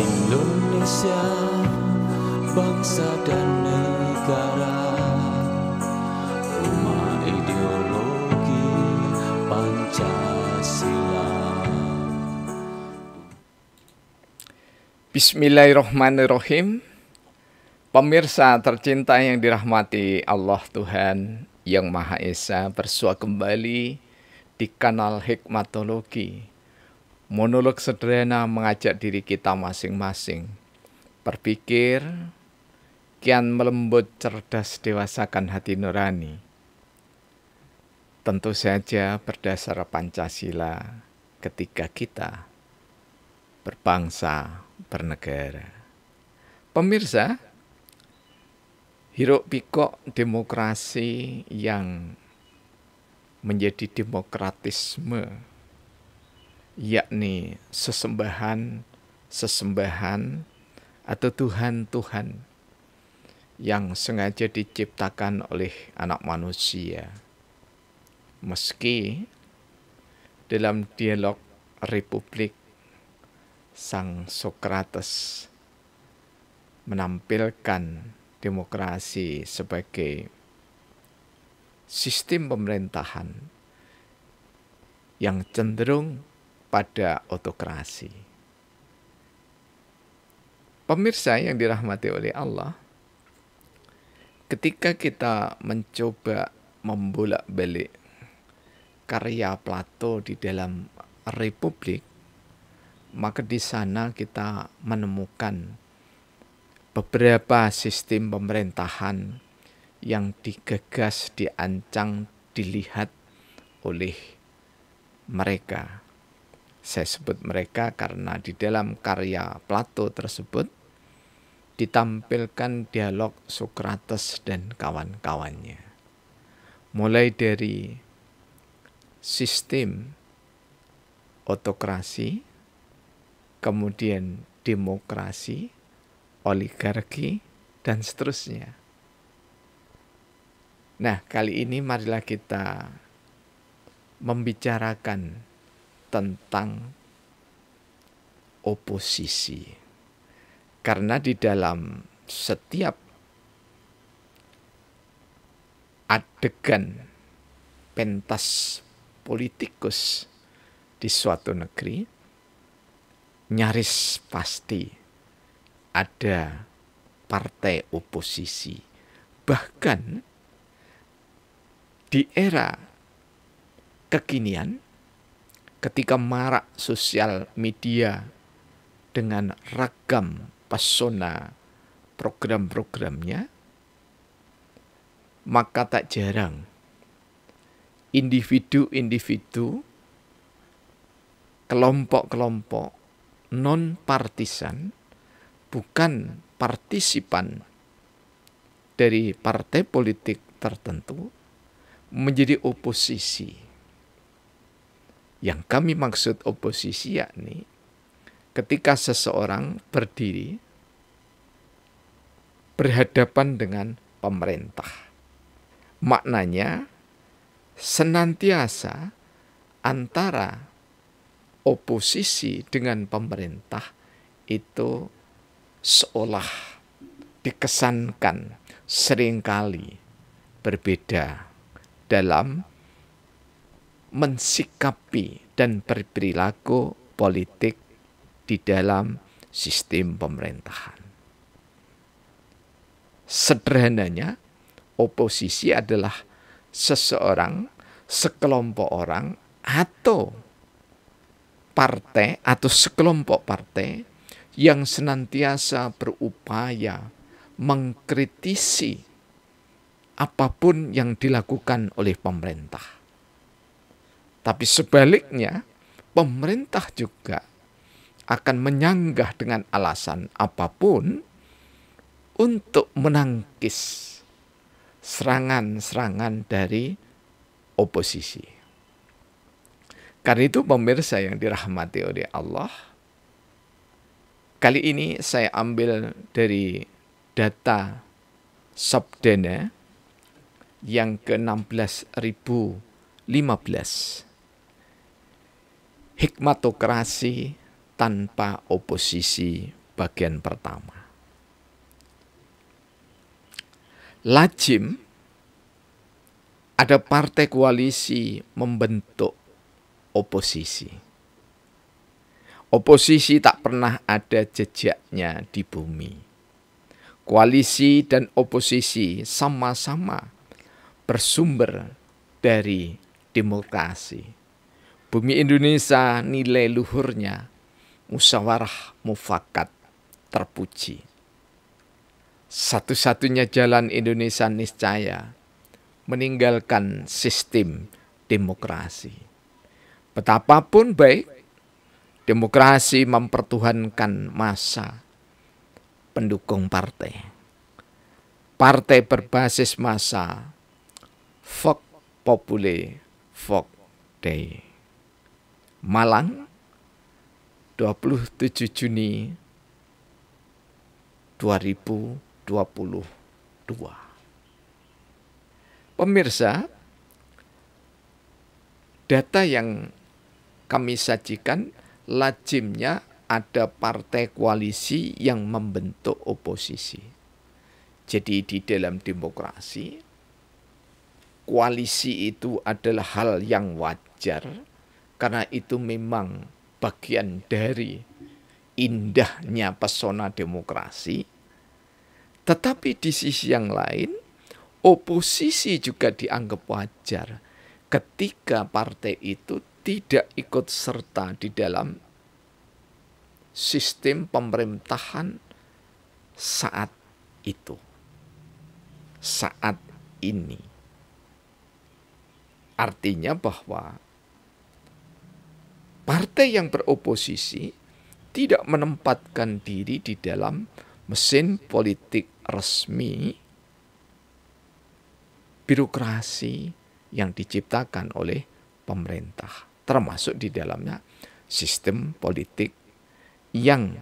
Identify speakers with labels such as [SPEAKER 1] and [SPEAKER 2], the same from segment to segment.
[SPEAKER 1] Indonesia, bangsa dan negara, rumah ideologi Pancasila.
[SPEAKER 2] Bismillahirrahmanirrahim. Pemirsa tercinta yang dirahmati Allah Tuhan Yang Maha Esa, bersua kembali di kanal Hikmatologi. Monolog sederhana mengajak diri kita masing-masing berpikir, kian melembut, cerdas, dewasakan hati nurani. Tentu saja berdasar Pancasila ketika kita berbangsa, bernegara. Pemirsa, hiruk pikuk demokrasi yang menjadi demokratisme, yakni sesembahan atau Tuhan-Tuhan yang sengaja diciptakan oleh anak manusia. Meski dalam dialog Republik Sang Sokrates menampilkan demokrasi sebagai sistem pemerintahan yang cenderung pada autokrasi. Pemirsa yang dirahmati oleh Allah, ketika kita mencoba membolak-balik karya Plato di dalam Republik, maka di sana kita menemukan beberapa sistem pemerintahan yang digagas, diancang, dilihat oleh mereka. Saya sebut mereka karena di dalam karya Plato tersebut ditampilkan dialog Sokrates dan kawan-kawannya. Mulai dari sistem autokrasi, kemudian demokrasi, oligarki, dan seterusnya. Nah, kali ini marilah kita membicarakan tentang oposisi. Karena di dalam setiap adegan pentas politikus di suatu negeri, nyaris pasti ada partai oposisi. Bahkan di era kekinian, ketika marak sosial media dengan ragam pesona program-programnya, maka tak jarang individu-individu, kelompok-kelompok non-partisan, bukan partisipan dari partai politik tertentu, menjadi oposisi. Yang kami maksud oposisi yakni ketika seseorang berdiri berhadapan dengan pemerintah. Maknanya senantiasa antara oposisi dengan pemerintah itu seolah dikesankan seringkali berbeda dalam mensikapi dan berperilaku politik di dalam sistem pemerintahan. Sederhananya, oposisi adalah seseorang, sekelompok orang, atau partai atau sekelompok partai yang senantiasa berupaya mengkritisi apapun yang dilakukan oleh pemerintah. Tapi sebaliknya, pemerintah juga akan menyanggah dengan alasan apapun untuk menangkis serangan-serangan dari oposisi. Karena itu pemirsa yang dirahmati oleh Allah, kali ini saya ambil dari data Sabdana yang ke-16.015. Hikmatokrasi tanpa oposisi bagian pertama. Lazim ada partai koalisi membentuk oposisi. Oposisi tak pernah ada jejaknya di bumi. Koalisi dan oposisi sama-sama bersumber dari demokrasi. Bumi Indonesia nilai luhurnya musyawarah mufakat terpuji. Satu-satunya jalan Indonesia niscaya meninggalkan sistem demokrasi. Betapapun baik, demokrasi mempertuhankan massa pendukung partai. Partai berbasis massa, vox populi, vox Dei. Malang, 27 Juni 2022. Pemirsa, data yang kami sajikan lazimnya ada partai koalisi yang membentuk oposisi. Jadi di dalam demokrasi, koalisi itu adalah hal yang wajar karena itu memang bagian dari indahnya pesona demokrasi. Tetapi di sisi yang lain, oposisi juga dianggap wajar ketika partai itu tidak ikut serta di dalam sistem pemerintahan saat itu, saat ini. Artinya bahwa partai yang beroposisi tidak menempatkan diri di dalam mesin politik resmi birokrasi yang diciptakan oleh pemerintah, termasuk di dalamnya sistem politik yang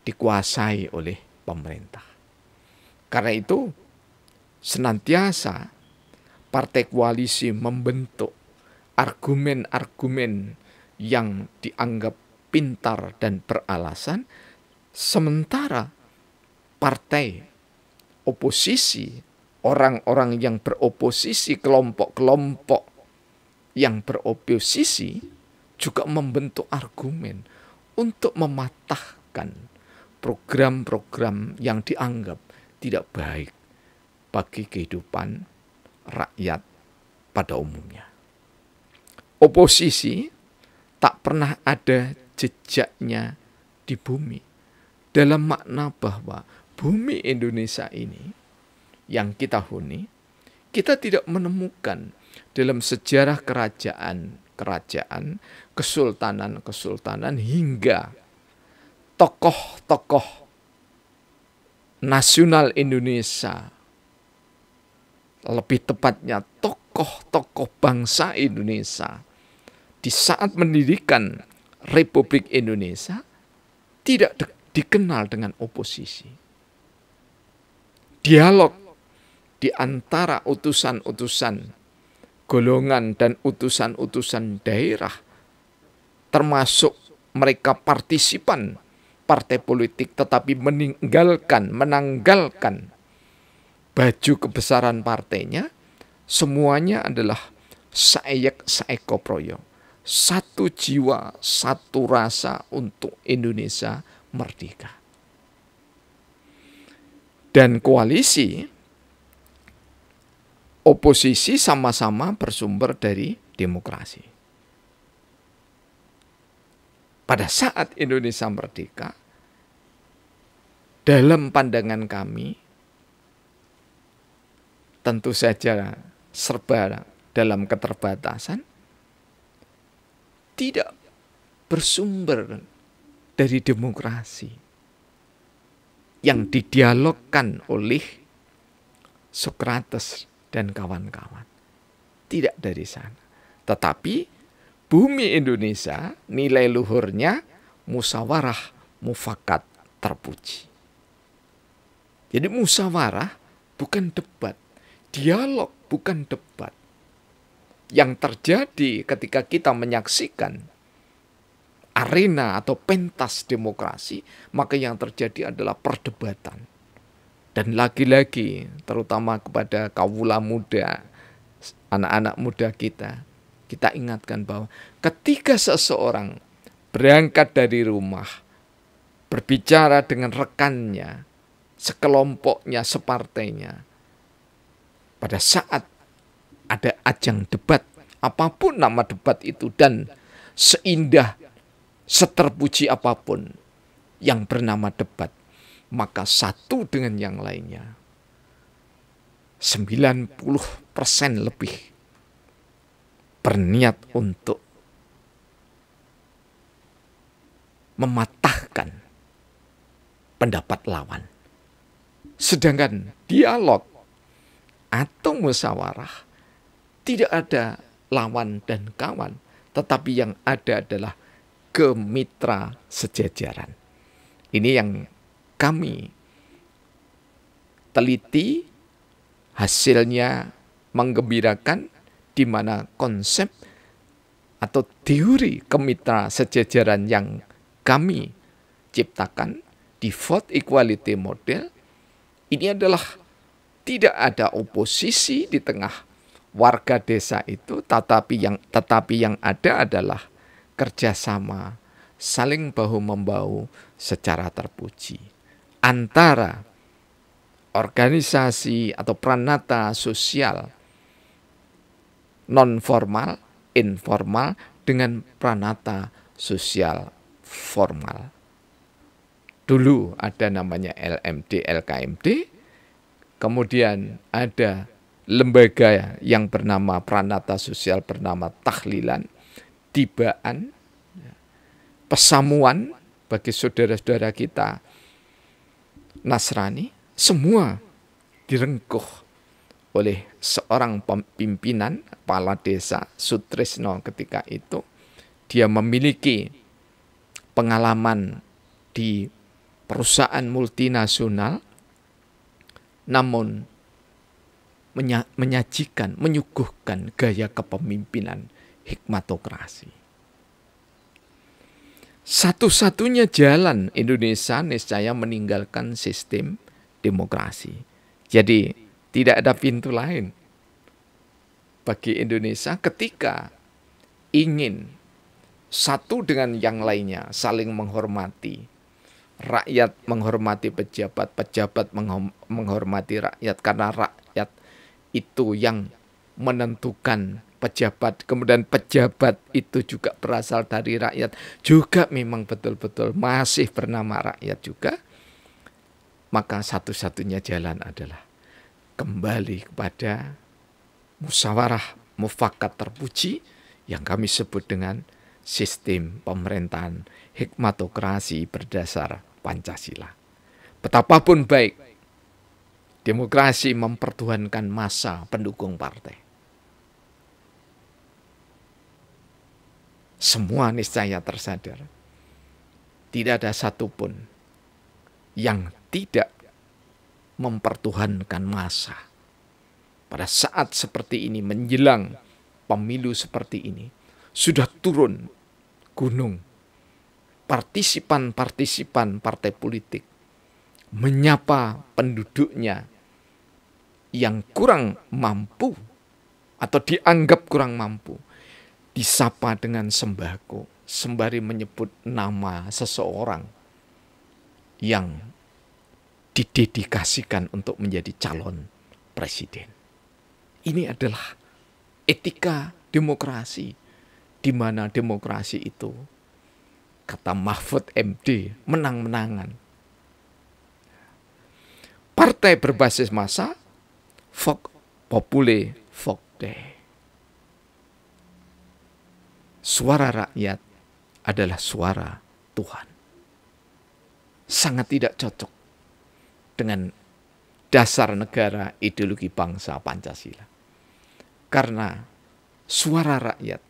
[SPEAKER 2] dikuasai oleh pemerintah. Karena itu, senantiasa partai koalisi membentuk argumen-argumen yang dianggap pintar dan beralasan, sementara partai oposisi, orang-orang yang beroposisi, kelompok-kelompok yang beroposisi juga membentuk argumen untuk mematahkan program-program yang dianggap tidak baik bagi kehidupan rakyat pada umumnya. Oposisi tak pernah ada jejaknya di bumi, dalam makna bahwa bumi Indonesia ini yang kita huni, kita tidak menemukan dalam sejarah kerajaan, kesultanan hingga tokoh-tokoh nasional Indonesia, lebih tepatnya tokoh-tokoh bangsa Indonesia di saat mendirikan Republik Indonesia tidak dikenal dengan oposisi. Dialog di antara utusan-utusan golongan dan utusan-utusan daerah, termasuk mereka partisipan partai politik tetapi menanggalkan baju kebesaran partainya, semuanya adalah saeko proyo, satu jiwa, satu rasa untuk Indonesia merdeka. Dan koalisi oposisi sama-sama bersumber dari demokrasi. Pada saat Indonesia merdeka, dalam pandangan kami, tentu saja serba dalam keterbatasan, tidak bersumber dari demokrasi yang didialogkan oleh Socrates dan kawan-kawan. Tidak dari sana. Tetapi bumi Indonesia nilai luhurnya musyawarah mufakat terpuji. Jadi musyawarah bukan debat, dialog bukan debat. Yang terjadi ketika kita menyaksikan arena atau pentas demokrasi, maka yang terjadi adalah perdebatan. Dan lagi-lagi terutama kepada kawula muda, anak-anak muda kita ingatkan bahwa ketika seseorang berangkat dari rumah, berbicara dengan rekannya, sekelompoknya, separtainya, pada saat ada ajang debat, apapun nama debat itu, dan seindah, seterpuji apapun yang bernama debat, maka satu dengan yang lainnya 90% lebih berniat untuk mematahkan pendapat lawan. Sedangkan dialog atau musyawarah tidak ada lawan dan kawan, tetapi yang ada adalah kemitra sejajaran. Ini yang kami teliti, hasilnya menggembirakan, di mana konsep atau teori kemitra sejajaran yang kami ciptakan di vote equality model ini adalah tidak ada oposisi di tengah warga desa itu, tetapi yang ada adalah kerjasama, saling bahu-membahu secara terpuji antara organisasi atau pranata sosial non formal, informal dengan pranata sosial formal. Dulu ada namanya LMD, LKMD, kemudian ada lembaga yang bernama pranata sosial bernama tahlilan, tibaan, pesamuan bagi saudara-saudara kita Nasrani, semua direngkuh oleh seorang pimpinan kepala desa, Sutrisno ketika itu. Dia memiliki pengalaman di perusahaan multinasional, namun menyuguhkan gaya kepemimpinan hikmatokrasi. Satu-satunya jalan Indonesia niscaya meninggalkan sistem demokrasi. Jadi tidak ada pintu lain bagi Indonesia ketika ingin satu dengan yang lainnya saling menghormati. Rakyat menghormati pejabat, pejabat menghormati rakyat, karena rakyat itu yang menentukan pejabat, kemudian pejabat itu juga berasal dari rakyat, juga memang betul-betul masih bernama rakyat juga. Maka satu-satunya jalan adalah kembali kepada musyawarah mufakat terpuji yang kami sebut dengan sistem pemerintahan hikmatokrasi berdasar Pancasila. Betapapun baik, demokrasi mempertuhankan massa pendukung partai. Semua niscaya tersadar, tidak ada satupun yang tidak mempertuhankan massa. Pada saat seperti ini, menjelang pemilu seperti ini, sudah turun gunung partisipan-partisipan partai politik menyapa penduduknya yang kurang mampu atau dianggap kurang mampu, disapa dengan sembako sembari menyebut nama seseorang yang didedikasikan untuk menjadi calon presiden. Ini adalah etika demokrasi, di mana demokrasi itu, kata Mahfud MD, menang-menangan. Partai berbasis massa, vox populi vox Dei. Suara rakyat adalah suara Tuhan. Sangat tidak cocok dengan dasar negara ideologi bangsa Pancasila. Karena suara rakyat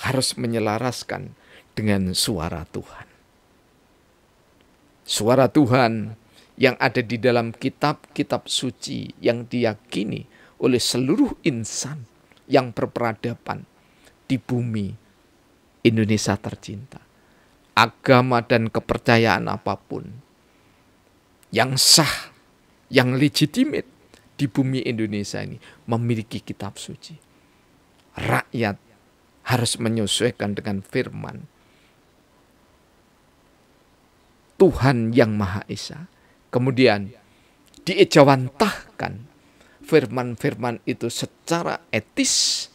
[SPEAKER 2] harus menyelaraskan dengan suara Tuhan. Suara Tuhan yang ada di dalam kitab-kitab suci yang diyakini oleh seluruh insan yang berperadaban di bumi Indonesia tercinta agama dan kepercayaan apapun yang sah, yang legitimate di bumi Indonesia ini memiliki kitab suci. Rakyat harus menyesuaikan dengan firman Tuhan yang Maha Esa. Kemudian diejawantahkan firman-firman itu secara etis,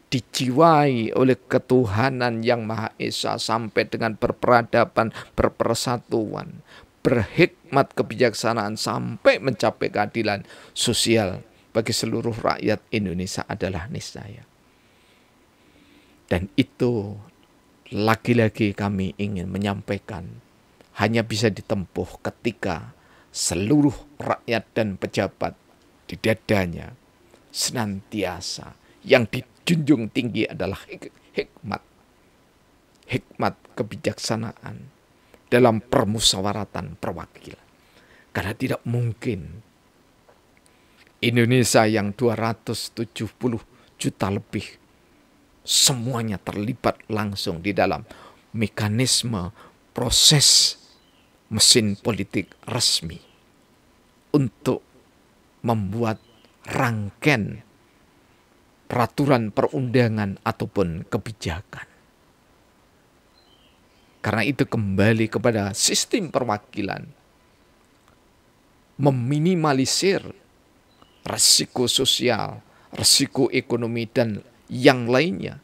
[SPEAKER 2] dijiwai oleh ketuhanan yang Maha Esa sampai dengan berperadaban, berpersatuan, berhikmat kebijaksanaan sampai mencapai keadilan sosial bagi seluruh rakyat Indonesia adalah niscaya. Dan itu lagi-lagi kami ingin menyampaikan hanya bisa ditempuh ketika seluruh rakyat dan pejabat di dadanya senantiasa yang dijunjung tinggi adalah hikmat kebijaksanaan dalam permusyawaratan perwakilan. Karena tidak mungkin Indonesia yang 270 juta lebih semuanya terlibat langsung di dalam mekanisme proses mesin politik resmi untuk membuat rangkaian peraturan perundangan ataupun kebijakan. Karena itu kembali kepada sistem perwakilan, meminimalisir resiko sosial, resiko ekonomi dan yang lainnya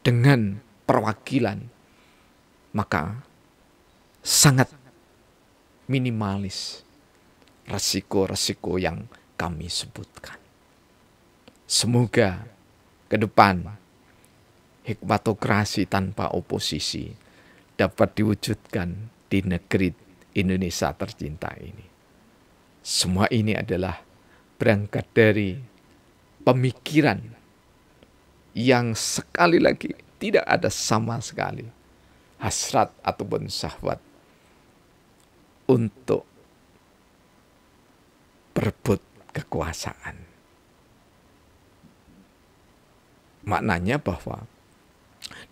[SPEAKER 2] dengan perwakilan, maka sangat minimalis resiko-resiko yang kami sebutkan. Semoga ke depan hikmatokrasi tanpa oposisi dapat diwujudkan di negeri Indonesia tercinta ini. Semua ini adalah berangkat dari pemikiran yang sekali lagi tidak ada sama sekali hasrat ataupun syahwat untuk berebut kekuasaan. Maknanya bahwa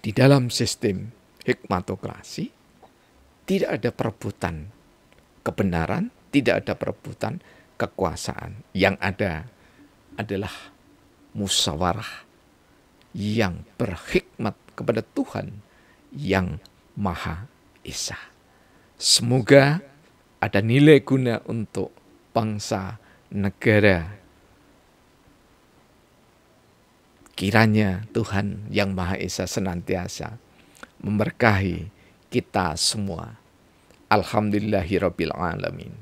[SPEAKER 2] di dalam sistem hikmatokrasi tidak ada perebutan kebenaran, tidak ada perebutan kekuasaan. Yang ada adalah musyawarah yang berhikmat kepada Tuhan yang Maha Esa. Semoga ada nilai guna untuk bangsa, negara. Kiranya Tuhan yang Maha Esa senantiasa memberkahi kita semua. Alhamdulillahirabbil alamin.